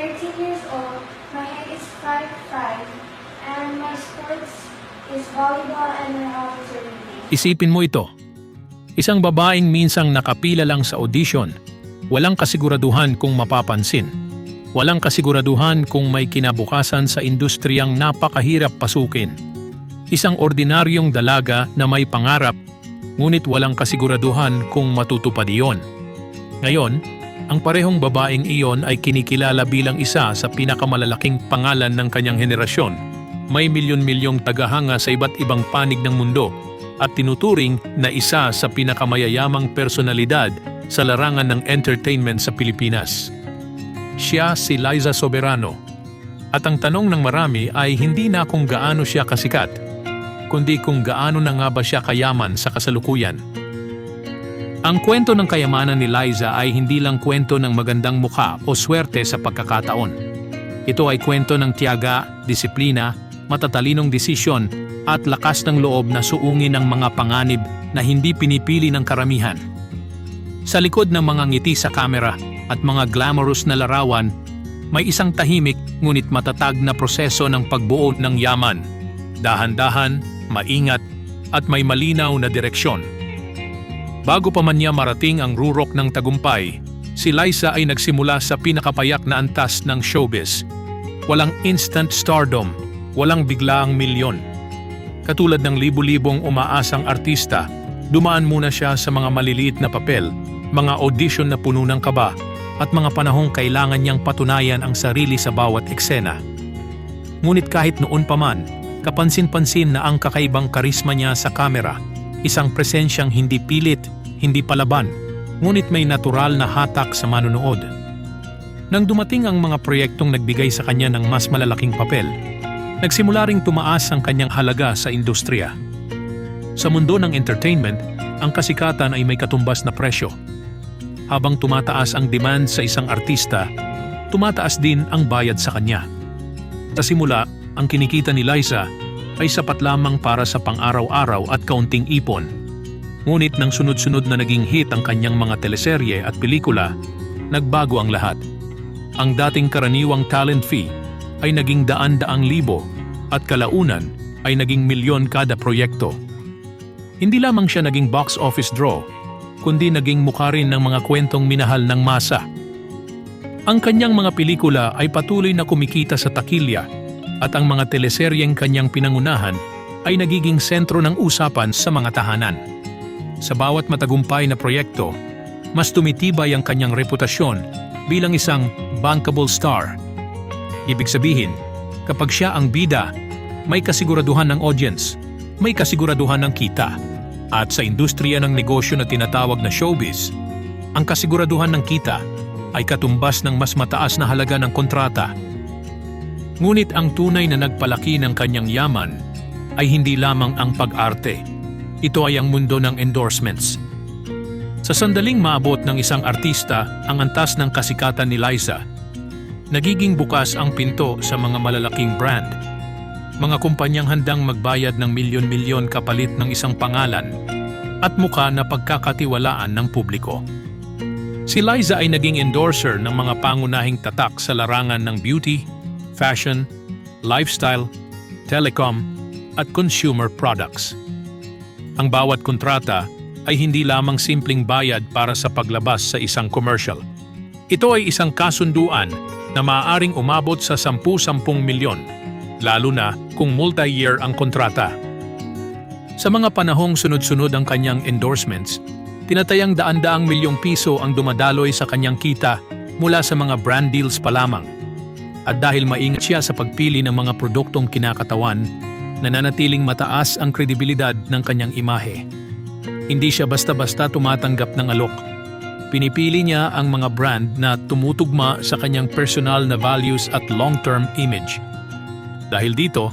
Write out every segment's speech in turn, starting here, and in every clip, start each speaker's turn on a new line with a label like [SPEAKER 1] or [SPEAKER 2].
[SPEAKER 1] 13 years old, my height is 5'5", and my sports is volleyball and my hobbies are reading.
[SPEAKER 2] Isipin mo ito. Isang babaeng minsang nakapila lang sa audition, walang kasiguraduhan kung mapapansin. Walang kasiguraduhan kung may kinabukasan sa industriyang napakahirap pasukin. Isang ordinaryong dalaga na may pangarap, ngunit walang kasiguraduhan kung matutupad iyon. Ngayon, ang parehong babaeng iyon ay kinikilala bilang isa sa pinakamalalaking pangalan ng kanyang henerasyon. May milyon-milyong tagahanga sa iba't ibang panig ng mundo at tinuturing na isa sa pinakamayayamang personalidad sa larangan ng entertainment sa Pilipinas. Siya si Liza Soberano. At ang tanong ng marami ay hindi na kung gaano siya kasikat, kundi kung gaano na nga ba siya kayaman sa kasalukuyan. Ang kwento ng kayamanan ni Liza ay hindi lang kwento ng magandang mukha o swerte sa pagkakataon. Ito ay kwento ng tiyaga, disiplina, matatalinong desisyon at lakas ng loob na suungin ang mga panganib na hindi pinipili ng karamihan. Sa likod ng mga ngiti sa kamera at mga glamorous na larawan, may isang tahimik ngunit matatag na proseso ng pagbuo ng yaman. Dahan-dahan, maingat, at may malinaw na direksyon. Bago pa man niya marating ang rurok ng tagumpay, si Liza ay nagsimula sa pinakapayak na antas ng showbiz. Walang instant stardom, walang biglaang milyon. Katulad ng libu-libong umaasang artista, dumaan muna siya sa mga maliliit na papel, mga audition na puno ng kaba, at mga panahong kailangan niyang patunayan ang sarili sa bawat eksena. Ngunit kahit noon pa man, kapansin-pansin na ang kakaibang karisma niya sa kamera, isang presensyang hindi pilit, hindi palaban, ngunit may natural na hatak sa manunood. Nang dumating ang mga proyektong nagbigay sa kanya ng mas malalaking papel, nagsimula ring tumaas ang kanyang halaga sa industriya. Sa mundo ng entertainment, ang kasikatan ay may katumbas na presyo. Habang tumataas ang demand sa isang artista, tumataas din ang bayad sa kanya. Sa simula, ang kinikita ni Liza ay sapat lamang para sa pang-araw-araw at kaunting ipon. Ngunit nang sunod-sunod na naging hit ang kanyang mga teleserye at pelikula, nagbago ang lahat. Ang dating karaniwang talent fee ay naging daan-daang libo at kalaunan ay naging milyon kada proyekto. Hindi lamang siya naging box office draw, kundi naging mukha rin ng mga kwentong minahal ng masa. Ang kanyang mga pelikula ay patuloy na kumikita sa takilya at ang mga teleseryeng kanyang pinangunahan ay nagiging sentro ng usapan sa mga tahanan. Sa bawat matagumpay na proyekto, mas tumitibay ang kanyang reputasyon bilang isang bankable star. Ibig sabihin, kapag siya ang bida, may kasiguraduhan ng audience, may kasiguraduhan ng kita. At sa industriya ng negosyo na tinatawag na showbiz, ang kasiguraduhan ng kita ay katumbas ng mas mataas na halaga ng kontrata. Ngunit ang tunay na nagpalaki ng kanyang yaman ay hindi lamang ang pag-arte. Ito ay ang mundo ng endorsements. Sa sandaling maabot ng isang artista ang antas ng kasikatan ni Liza, nagiging bukas ang pinto sa mga malalaking brand. Mga kumpanyang handang magbayad ng milyon-milyon kapalit ng isang pangalan at mukha na pagkakatiwalaan ng publiko. Si Liza ay naging endorser ng mga pangunahing tatak sa larangan ng beauty, fashion, lifestyle, telecom, at consumer products. Ang bawat kontrata ay hindi lamang simpleng bayad para sa paglabas sa isang commercial. Ito ay isang kasunduan na maaaring umabot sa 10-10 milyon. Lalo na kung multi-year ang kontrata. Sa mga panahong sunod-sunod ang kanyang endorsements, tinatayang daan-daang milyong piso ang dumadaloy sa kanyang kita mula sa mga brand deals pa lamang. At dahil maingat siya sa pagpili ng mga produktong kinakatawan, nananatiling mataas ang kredibilidad ng kanyang imahe. Hindi siya basta-basta tumatanggap ng alok. Pinipili niya ang mga brand na tumutugma sa kanyang personal na values at long-term image. Dahil dito,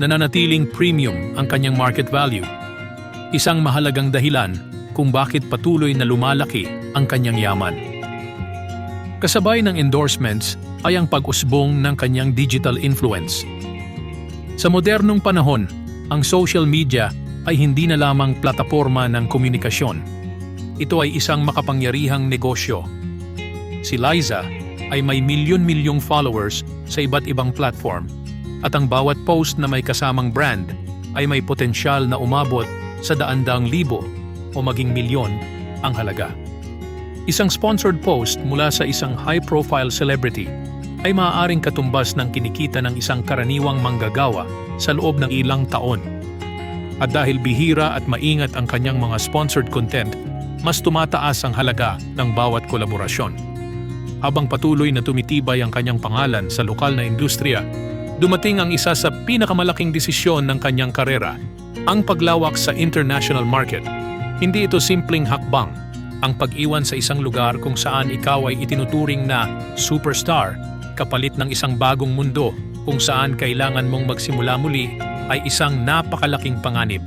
[SPEAKER 2] nananatiling premium ang kanyang market value. Isang mahalagang dahilan kung bakit patuloy na lumalaki ang kanyang yaman. Kasabay ng endorsements ay ang pag-usbong ng kanyang digital influence. Sa modernong panahon, ang social media ay hindi na lamang plataporma ng komunikasyon. Ito ay isang makapangyarihang negosyo. Si Liza ay may milyon-milyong followers sa iba't ibang platform at ang bawat post na may kasamang brand ay may potensyal na umabot sa daan-daang libo o maging milyon ang halaga. Isang sponsored post mula sa isang high-profile celebrity ay maaaring katumbas ng kinikita ng isang karaniwang manggagawa sa loob ng ilang taon. At dahil bihira at maingat ang kanyang mga sponsored content, mas tumataas ang halaga ng bawat kolaborasyon. Habang patuloy na tumitibay ang kanyang pangalan sa lokal na industriya, dumating ang isa sa pinakamalaking desisyon ng kanyang karera, ang paglawak sa international market. Hindi ito simpleng hakbang, ang pag-iwan sa isang lugar kung saan ikaw ay itinuturing na superstar, kapalit ng isang bagong mundo kung saan kailangan mong magsimula muli ay isang napakalaking panganib.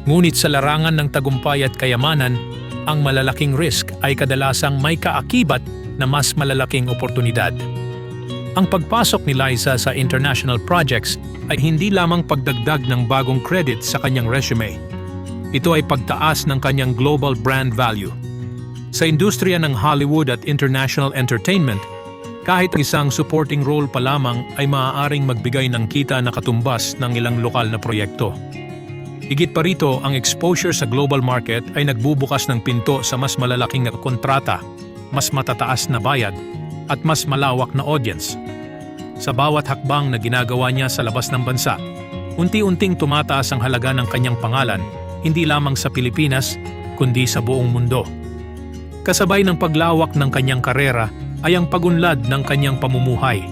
[SPEAKER 2] Ngunit sa larangan ng tagumpay at kayamanan, ang malalaking risk ay kadalasang may kaakibat na mas malalaking oportunidad. Ang pagpasok ni Liza sa international projects ay hindi lamang pagdagdag ng bagong credit sa kanyang resume. Ito ay pagtaas ng kanyang global brand value. Sa industriya ng Hollywood at international entertainment, kahit isang supporting role pa lamang ay maaaring magbigay ng kita na katumbas ng ilang lokal na proyekto. Higit pa rito, ang exposure sa global market ay nagbubukas ng pinto sa mas malalaking na kontrata, mas matataas na bayad, at mas malawak na audience. Sa bawat hakbang na ginagawa niya sa labas ng bansa, unti-unting tumataas ang halaga ng kanyang pangalan, hindi lamang sa Pilipinas, kundi sa buong mundo. Kasabay ng paglawak ng kanyang karera ay ang pagunlad ng kanyang pamumuhay.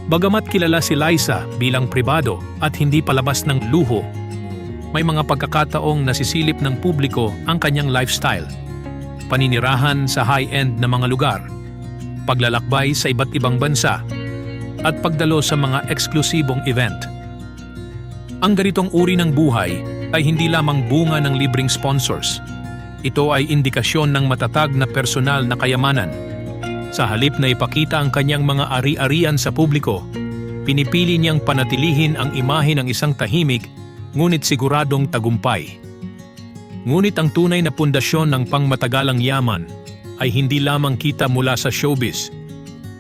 [SPEAKER 2] Bagamat kilala si Liza bilang pribado at hindi palabas ng luho, may mga pagkakataong nasisilip ng publiko ang kanyang lifestyle. Paninirahan sa high-end na mga lugar, paglalakbay sa iba't ibang bansa, at pagdalo sa mga eksklusibong event. Ang ganitong uri ng buhay ay hindi lamang bunga ng libreng sponsors. Ito ay indikasyon ng matatag na personal na kayamanan. Sa halip na ipakita ang kanyang mga ari-arian sa publiko, pinipili niyang panatilihin ang imahe ng isang tahimik ngunit siguradong tagumpay. Ngunit ang tunay na pundasyon ng pangmatagalang yaman ay hindi lamang kita mula sa showbiz.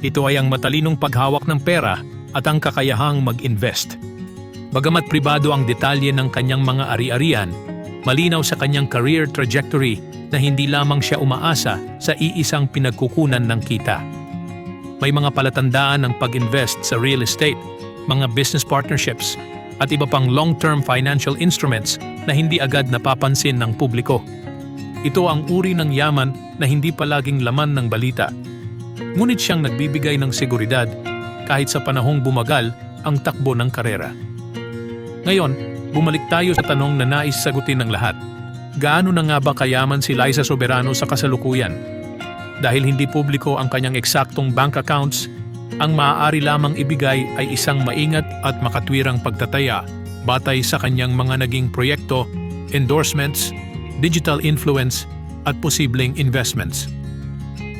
[SPEAKER 2] Ito ay ang matalinong paghawak ng pera at ang kakayahang mag-invest. Bagamat pribado ang detalye ng kanyang mga ari-arian, malinaw sa kanyang career trajectory na hindi lamang siya umaasa sa iisang pinagkukunan ng kita. May mga palatandaan ng pag-invest sa real estate, mga business partnerships, at iba pang long-term financial instruments na hindi agad napapansin ng publiko. Ito ang uri ng yaman na hindi palaging laman ng balita. Ngunit siyang nagbibigay ng seguridad kahit sa panahong bumagal ang takbo ng karera. Ngayon, bumalik tayo sa tanong na nais sagutin ng lahat. Gaano na nga ba kayaman si Liza Soberano sa kasalukuyan? Dahil hindi publiko ang kanyang eksaktong bank accounts, ang maaari lamang ibigay ay isang maingat at makatwirang pagtataya batay sa kanyang mga naging proyekto, endorsements, digital influence at posibleng investments.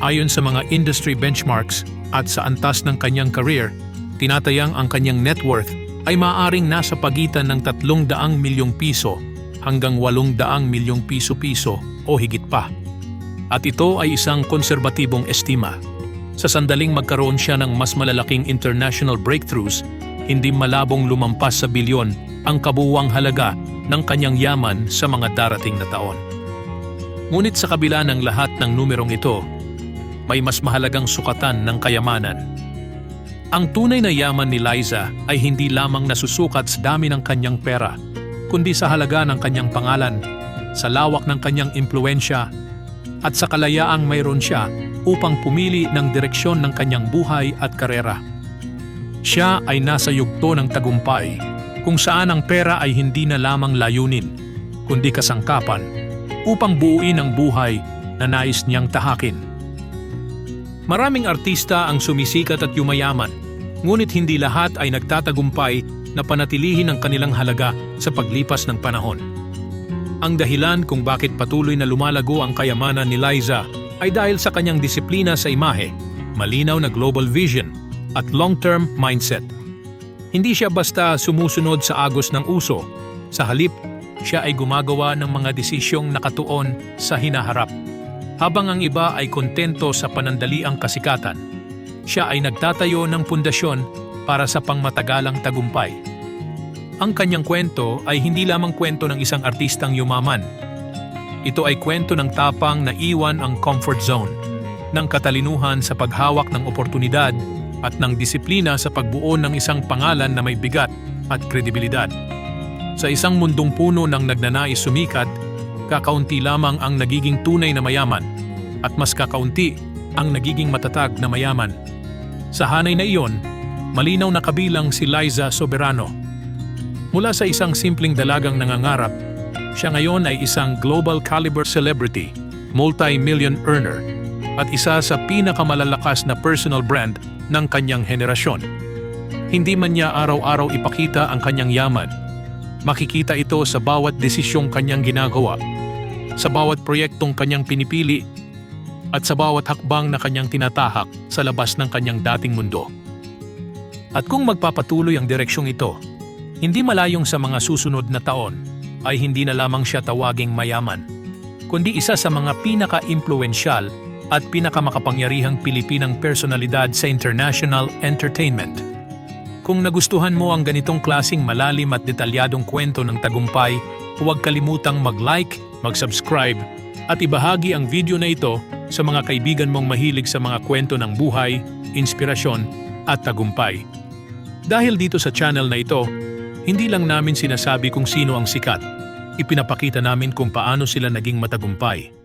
[SPEAKER 2] Ayon sa mga industry benchmarks at sa antas ng kanyang career, tinatayang ang kanyang net worth ay maaaring nasa pagitan ng 300 milyong piso hanggang 800 milyong piso-piso o higit pa. At ito ay isang konserbatibong estima. Sa sandaling magkaroon siya ng mas malalaking international breakthroughs, hindi malabong lumampas sa bilyon ang kabuuang halaga ng kanyang yaman sa mga darating na taon. Ngunit sa kabila ng lahat ng numerong ito, may mas mahalagang sukatan ng kayamanan. Ang tunay na yaman ni Liza ay hindi lamang nasusukat sa dami ng kanyang pera, kundi sa halaga ng kanyang pangalan, sa lawak ng kanyang impluensya, at sa kalayaang mayroon siya upang pumili ng direksyon ng kanyang buhay at karera. Siya ay nasa yugto ng tagumpay, kung saan ang pera ay hindi na lamang layunin, kundi kasangkapan, upang buuin ang buhay na nais niyang tahakin. Maraming artista ang sumisikat at yumayaman, ngunit hindi lahat ay nagtatagumpay na panatilihin ang kanilang halaga sa paglipas ng panahon. Ang dahilan kung bakit patuloy na lumalago ang kayamanan ni Liza ay dahil sa kanyang disiplina sa imahe, malinaw na global vision, at long-term mindset. Hindi siya basta sumusunod sa agos ng uso. Sa halip, siya ay gumagawa ng mga desisyong nakatuon sa hinaharap. Habang ang iba ay kontento sa panandaliang kasikatan, siya ay nagtatayo ng pundasyon para sa pangmatagalang tagumpay. Ang kanyang kwento ay hindi lamang kwento ng isang artistang yumaman. Ito ay kwento ng tapang na iwan ang comfort zone, ng katalinuhan sa paghawak ng oportunidad at ng disiplina sa pagbuo ng isang pangalan na may bigat at kredibilidad. Sa isang mundong puno ng nagnanais sumikat, kakaunti lamang ang nagiging tunay na mayaman at mas kakaunti ang nagiging matatag na mayaman. Sa hanay na iyon, malinaw na kabilang si Liza Soberano. Mula sa isang simpleng dalagang nangangarap, siya ngayon ay isang global caliber celebrity, multi-million earner, at isa sa pinakamalalakas na personal brand ng kanyang henerasyon. Hindi man niya araw-araw ipakita ang kanyang yaman, makikita ito sa bawat desisyong kanyang ginagawa, sa bawat proyektong kanyang pinipili, at sa bawat hakbang na kanyang tinatahak sa labas ng kanyang dating mundo. At kung magpapatuloy ang direksyong ito, hindi malayong sa mga susunod na taon ay hindi na lamang siya tawaging mayaman, kundi isa sa mga pinaka-impluensyal at pinakamakapangyarihang Pilipinang personalidad sa international entertainment. Kung nagustuhan mo ang ganitong klasing malalim at detalyadong kwento ng tagumpay, huwag kalimutang mag-like, mag-subscribe, at ibahagi ang video na ito sa mga kaibigan mong mahilig sa mga kwento ng buhay, inspirasyon, at tagumpay. Dahil dito sa channel na ito, hindi lang namin sinasabi kung sino ang sikat, ipinapakita namin kung paano sila naging matagumpay.